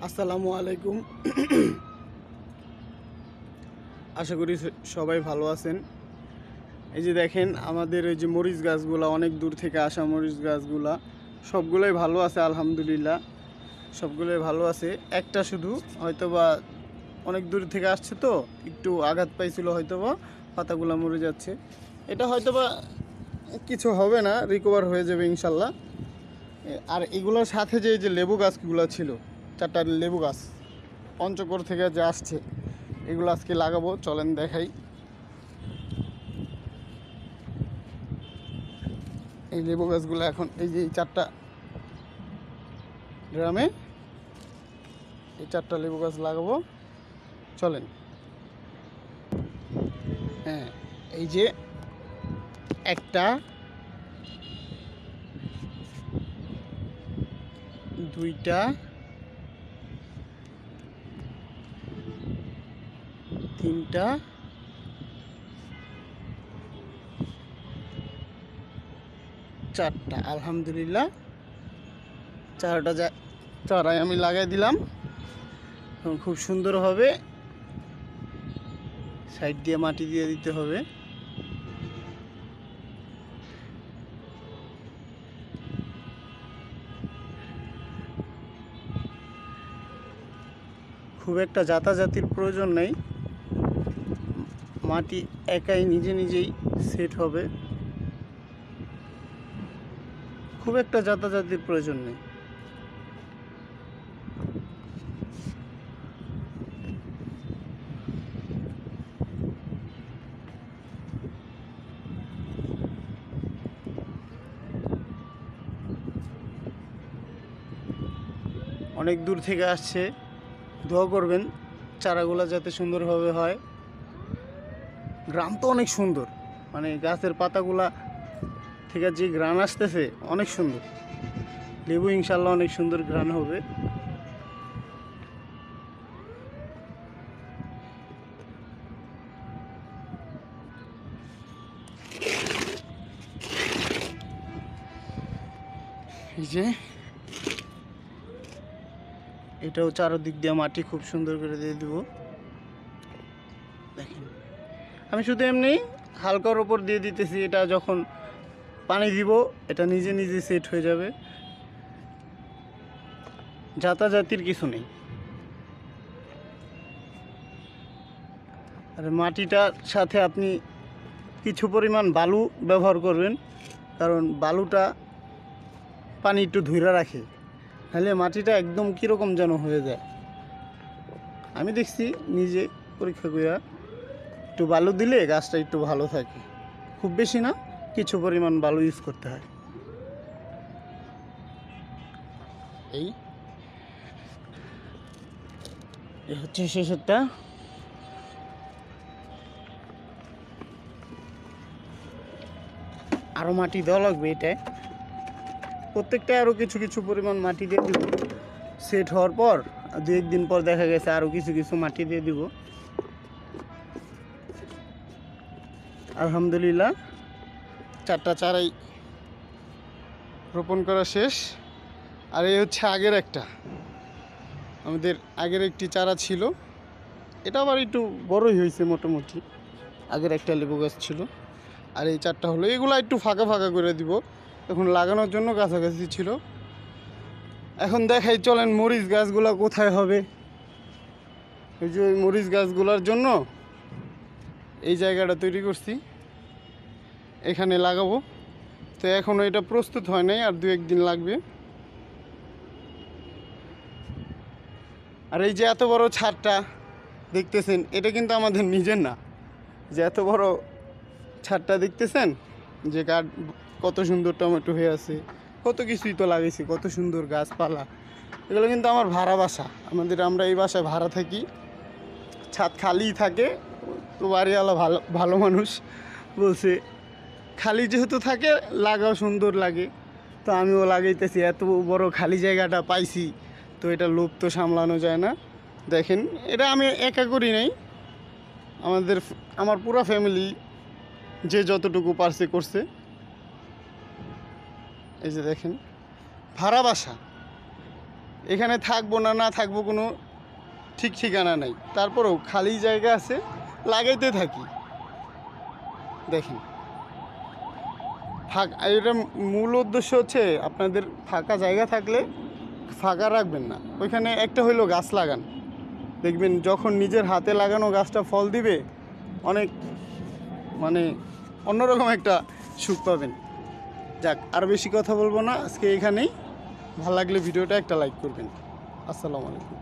আসসালামু আলাইকুম। আশা করি সবাই ভালো আছেন। এই যে দেখেন আমাদের এই যে মরিচ গাছগুলা, অনেক দূর থেকে আসা মরিচ গাছগুলা সবগুলোই ভালো আছে আলহামদুলিল্লাহ। সবগুলোই ভালো আছে, একটা শুধু হয়তোবা অনেক দূর থেকে আসছে তো একটু আঘাত পাইছিল, হয়তোবা পাতাগুলো মরে যাচ্ছে। এটা হয়তোবা কিছু হবে না, রিকভার হয়ে যাবে ইনশাল্লাহ। আর এগুলোর সাথে যে এই যে লেবু গাছগুলো ছিল, 4টা লেবু গাছ পঞ্চগড় থেকে যে আসছে, এগুলো আজকে লাগাবো। চলেন দেখাই। এই লেবু গাছগুলো এখন এই যে এই 4টা ড্রামে এই 4টা লেবু গাছ লাগাবো। চলেন। হ্যাঁ, এই যে একটা, দুইটা, তিনটা, চারটা। আলহামদুলিল্লাহ 4টা চারাই আমি লাগাই দিলাম। এবং খুব সুন্দর হবে, সাইড দিয়ে মাটি দিয়ে দিতে হবে। খুব একটা জাতাজাতির প্রয়োজন নেই, মাটি একাই নিজে নিজেই সেট হবে। খুব একটা জাতাজাতির প্রয়োজন নেই। অনেক দূর থেকে আসছে, দোয়া করবেন চারাগুলো যাতে সুন্দরভাবে হয়। গ্রাম তো অনেক সুন্দর, মানে গাছের পাতাগুলা থেকে যে ঘ্রাণ আসতেছে অনেক সুন্দর। লেবু ইনশাল্লাহ অনেক সুন্দর ঘ্রাণ হবে। এই যে এটাও চারদিক দিয়ে মাটি খুব সুন্দর করে দিয়ে দেবো। দেখেন আমি শুধু এমনি হালকার ওপর দিয়ে দিতেছি, এটা যখন পানি দিব এটা নিজে নিজে সেট হয়ে যাবে। জাতাজাতির কিছু নেই। আর মাটিটার সাথে আপনি কিছু পরিমাণ বালু ব্যবহার করবেন, কারণ বালুটা পানি একটু ধুইরা রাখে, নাহলে মাটিটা একদম কীরকম যেন হয়ে যায়। আমি দেখছি নিজে পরীক্ষা কইরা, একটু বালু দিলে গাছটা একটু ভালো থাকে। খুব বেশি না, কিছু পরিমাণ বালু ইউজ করতে হয়। এই হচ্ছে শেষেরটা। আরও মাটি দেওয়া লাগবে এটায়, প্রত্যেকটায় আরও কিছু কিছু পরিমাণ মাটি দিয়ে দিব। সেট হওয়ার পর 2-1 দিন পর দেখা গেছে আরও কিছু কিছু মাটি দিয়ে দিব। আলহামদুলিল্লাহ 4টা চারাই রোপণ করা শেষ। আর এই হচ্ছে আগের একটা, আমাদের আগের একটি চারা ছিল, এটা আবার একটু বড়ই হয়েছে মোটামুটি। আগের একটা লেবু গাছ ছিল, আর এই 4টা হলো। এগুলো একটু ফাঁকা ফাঁকা করে দিব, এখন লাগানোর জন্য কাছাকাছি ছিল। এখন দেখাই, চলেন মরিচ গাছগুলো কোথায় হবে। ওই যে ওই মরিচ গাছগুলোর জন্য এই জায়গাটা তৈরি করছি, এখানে লাগাবো। তো এখনও এটা প্রস্তুত হয় নাই, আর 2-1 দিন লাগবে। আর এই যে এত বড় ছাদটা দেখতেছেন, এটা কিন্তু আমাদের নিজের না। যে এত বড় ছাদটা দেখতেছেন, যে কত সুন্দর টমেটো হয়ে আছে, কত কিছুই তো লাগাইছি, কত সুন্দর গাছপালা। এগুলো কিন্তু আমার ভাড়া বাসা। আমরা এই বাসায় ভাড়া থাকি, ছাদ খালিই থাকে। তো বাড়িওয়ালা ভালো ভালো মানুষ বলছে খালি যেহেতু থাকে লাগাও, সুন্দর লাগে। তো আমিও লাগাইতেছি, এত বড় খালি জায়গাটা পাইছি, তো এটা লোভ তো সামলানো যায় না। দেখেন এটা আমি একা করি নাই, আমার পুরো ফ্যামিলি যে যতটুকু পারছে করছে। এই যে দেখেন, ভাড়া বাসা, এখানে থাকবো না না থাকবো কোনো ঠিক ঠিকানা নাই, তারপরেও খালি জায়গা আছে, লাগাইতে থাকি। দেখেন ফাঁকা, এটা মূল উদ্দেশ্য হচ্ছে আপনাদের ফাঁকা জায়গা থাকলে ফাঁকা রাখবেন না, ওইখানে একটা হইলো গাছ লাগান। দেখবেন যখন নিজের হাতে লাগানো গাছটা ফল দিবে, অনেক মানে অন্যরকম একটা সুখ পাবেন। যাক, আর বেশি কথা বলবো না আজকে এখানেই। ভালো লাগলে ভিডিওটা একটা লাইক করবেন। আসসালামু আলাইকুম।